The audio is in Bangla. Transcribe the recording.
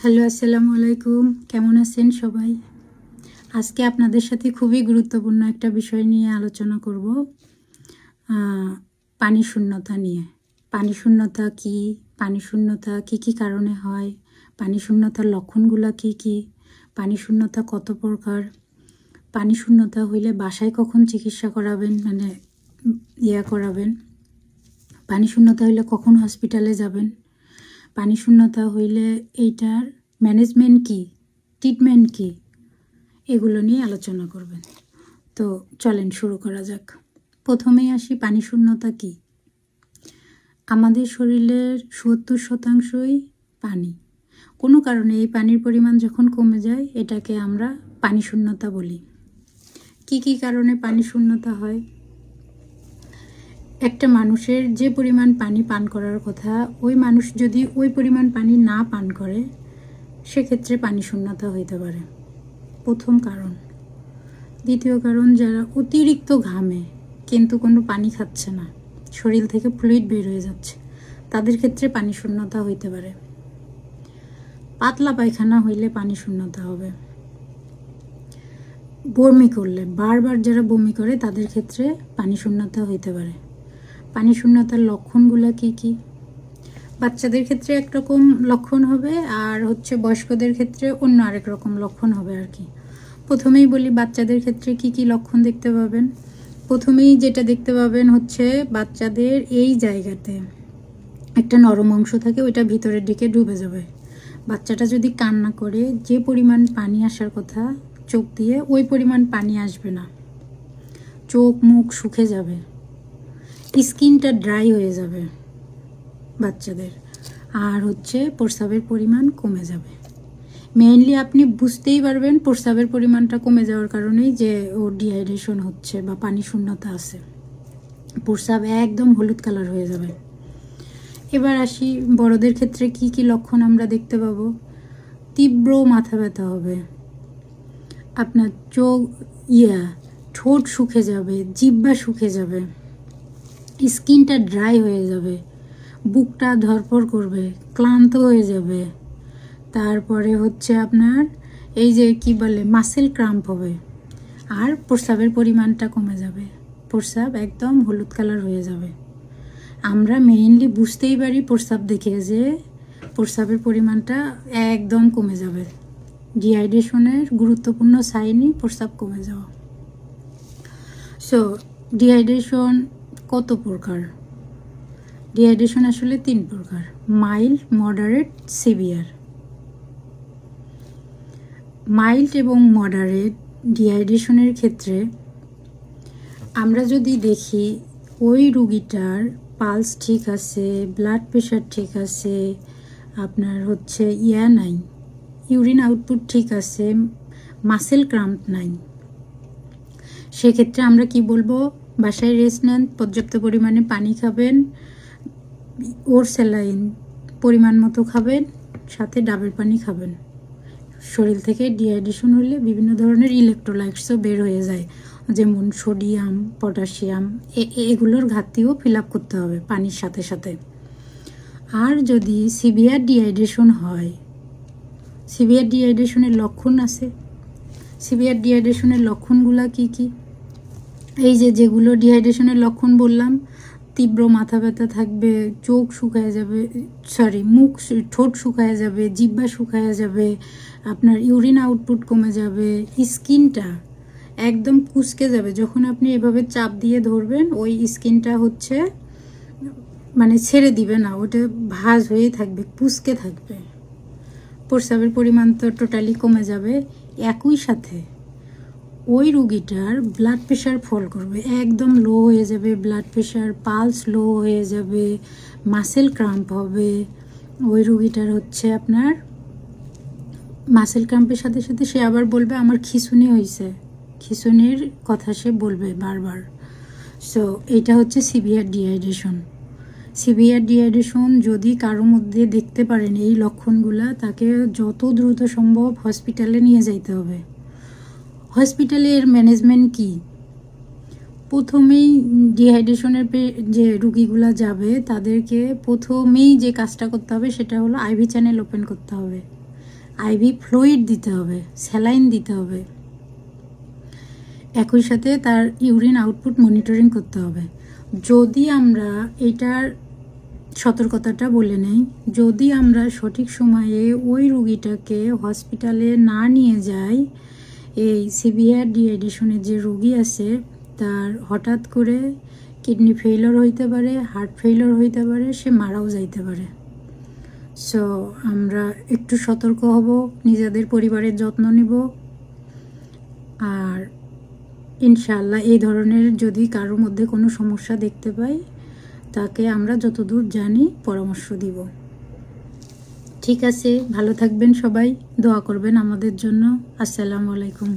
হ্যালো, আসসালামু আলাইকুম। কেমন আছেন সবাই? আজকে আপনাদের সাথে খুবই গুরুত্বপূর্ণ একটা বিষয় নিয়ে আলোচনা করব। পানি শূন্যতা নিয়ে। পানি শূন্যতা কি? পানি শূন্যতা কি কারণে হয়? পানি শূন্যতার লক্ষণগুলো কি? পানি শূন্যতা কত প্রকার? পানি শূন্যতা হইলে বাসায় কখন চিকিৎসা করাবেন, মানে করাবেন? পানি শূন্যতা হইলে কখন হসপিটালে যাবেন? পানি শূন্যতা হইলে এইটার ম্যানেজমেন্ট কি, ট্রিটমেন্ট কি, এগুলো নিয়ে আলোচনা করবেন। তো চলেন শুরু করা যাক। প্রথমেই আসি, পানি শূন্যতা কি? আমাদের শরীরের 70% পানি। কোনো কারণে এই পানির পরিমাণ যখন কমে যায় এটাকে আমরা পানি শূন্যতা বলি। কি কারণে পানি শূন্যতা হয়? একটা মানুষের যে পরিমাণ পানি পান করার কথা, ওই মানুষ যদি ওই পরিমাণ পানি না পান করে সেক্ষেত্রে পানি শূন্যতা হইতে পারে, প্রথম কারণ। দ্বিতীয় কারণ, যারা অতিরিক্ত ঘামে কিন্তু কোনো পানি খাচ্ছে না, শরীর থেকে ফ্লুইড বের হয়ে যাচ্ছে, তাদের ক্ষেত্রে পানি শূন্যতা হইতে পারে। পাতলা পায়খানা হইলে পানি শূন্যতা হবে। বমি করলে, বারবার যারা বমি করে তাদের ক্ষেত্রে পানি শূন্যতা হইতে পারে। পানি শূন্যতার লক্ষণগুলো কি? বাচ্চাদের ক্ষেত্রে একরকম লক্ষণ হবে, আর বয়স্কদের ক্ষেত্রে অন্য আরেক রকম লক্ষণ হবে আর কি। প্রথমেই বলি, বাচ্চাদের ক্ষেত্রে কি লক্ষণ দেখতে পাবেন। প্রথমেই যেটা দেখতে পাবেন বাচ্চাদের এই জায়গাতে একটা নরম অংশ থাকে, ওইটা ভিতরের দিকে ডুবে যাবে। বাচ্চাটা যদি কান্না করে, যে পরিমাণ পানি আসার কথা চোখ দিয়ে, ওই পরিমাণ পানি আসবে না। চোখ মুখ শুকে যাবে, স্কিনটা ড্রাই হয়ে যাবে বাচ্চাদের, আর প্রস্রাবের পরিমাণ কমে যাবে। মেইনলি আপনি বুঝতেই পারবেন প্রস্রাবের পরিমাণটা কমে যাওয়ার কারণেই যে ওর ডিহাইড্রেশন হচ্ছে বা পানি শূন্যতা আছে। প্রস্রাব একদম হলুদ কালার হয়ে যাবে। এবার আসি, বড়দের ক্ষেত্রে কি লক্ষণ আমরা দেখতে পাবো। তীব্র মাথা ব্যথা হবে, আপনার ঠোঁট শুকে যাবে, জিহ্বা শুকে যাবে, স্কিনটা ড্রাই হয়ে যাবে, বুকটা ধড়ফড় করবে, ক্লান্ত হয়ে যাবে। তারপরে আপনার এই যে মাসেল ক্রাম্প হবে, আর প্রস্রাবের পরিমাণটা কমে যাবে, প্রস্রাব একদম হলুদ কালার হয়ে যাবে। আমরা মেইনলি বুঝতেই পারি প্রস্রাব দেখে যে প্রস্রাবের পরিমাণটা একদম কমে যাবে। ডিহাইড্রেশনের গুরুত্বপূর্ণ সাইনই প্রস্রাব কমে যাওয়া। সো ডিহাইড্রেশন কত প্রকার? ডিহাইড্রেশন আসলে 3 প্রকার: মাইল্ড, মডারেট, সিভিয়ার। মাইল্ড এবং মডারেট ডিহাইড্রেশনের ক্ষেত্রে আমরা যদি দেখি ওই রুগীটার পালস ঠিক আছে, ব্লাড প্রেশার ঠিক আছে, আপনার নাই, ইউরিন আউটপুট ঠিক আছে, মাসেল ক্রাম্প নাই, সেক্ষেত্রে আমরা কি বলবো? বাসায় রেস্ট নেন, পর্যাপ্ত পরিমাণে পানি খাবেন, ওর স্যালাইন পরিমাণ মতো খাবেন, সাথে ডাবের পানি খাবেন। শরীর থেকে ডিহাইড্রেশন হলে বিভিন্ন ধরনের ইলেকট্রোলাইটসও বের হয়ে যায়, যেমন সোডিয়াম, পটাশিয়াম, এগুলোর ঘাটতিও ফিল আপ করতে হবে পানির সাথে সাথে। আর যদি সিভিয়ার ডিহাইড্রেশন হয়, সিভিয়ার ডিহাইড্রেশনের লক্ষণ আছে। সিভিয়ার ডিহাইড্রেশনের লক্ষণগুলো কি? এই যেগুলো ডিহাইড্রেশনের লক্ষণ বললাম, তীব্র মাথা ব্যথা থাকবে, চোখ শুকায় যাবে, ঠোঁট শুকায় যাবে, জিহ্বা শুকায় যাবে, আপনার ইউরিন আউটপুট কমে যাবে, স্কিনটা একদম কুঁচকে যাবে। যখন আপনি এভাবে চাপ দিয়ে ধরবেন, ওই স্কিনটা ছেড়ে দিবে না, ওটা ভাঁজ হয়েই থাকবে, কুঁচকে থাকবে। প্রস্রাবের পরিমাণ তো টোটালি কমে যাবে। একই সাথে ওই রুগীটার ব্লাড প্রেশার ফল করবে, একদম লো হয়ে যাবে ব্লাড প্রেশার, পালস লো হয়ে যাবে, মাসেল ক্রাম্প হবে। ওই রুগীটার আপনার মাসেল ক্রাম্পের সাথে সাথে সে আবার বলবে আমার খিঁচুনি হয়েছে, খিঁচুনির কথা সে বলবে বারবার। সো এইটা সিভিয়ার ডিহাইড্রেশন। সিভিয়ার ডিহাইড্রেশন যদি কারো মধ্যে দেখতে পারেন এই লক্ষণগুলা, তাকে যত দ্রুত সম্ভব হসপিটালে নিয়ে যাইতে হবে। হসপিটালের ম্যানেজমেন্ট কি? প্রথমেই ডিহাইড্রেশনের যে রুগীগুলা যাবে তাদেরকে প্রথমেই যে কাজটা করতে হবে সেটা হলো আইভি চ্যানেল ওপেন করতে হবে। আইভি ফ্লুইড দিতে হবে, স্যালাইন দিতে হবে, একই সাথে তার ইউরিন আউটপুট মনিটরিং করতে হবে। যদি আমরা এটার সতর্কতাটা বলে নেই, যদি আমরা সঠিক সময়ে ওই রুগীটাকে হসপিটালে না নিয়ে যাই, এই সিভিয়ার ডিহাইড্রেশনের যে রুগী আছে তার হঠাৎ করে কিডনি ফেইলিওর হইতে পারে, হার্ট ফেইলিওর হইতে পারে, সে মারাও যাইতে পারে। সো আমরা একটু সতর্ক হব, নিজেদের পরিবারের যত্ন নিব, আর ইনশাআল্লাহ এই ধরনের যদি কারোর মধ্যে কোনো সমস্যা দেখতে পাই তাকে আমরা যতদূর জানি পরামর্শ দিব। ঠিক আছে, ভালো থাকবেন সবাই, দোয়া করবেন আমাদের জন্য। আসসালামু আলাইকুম।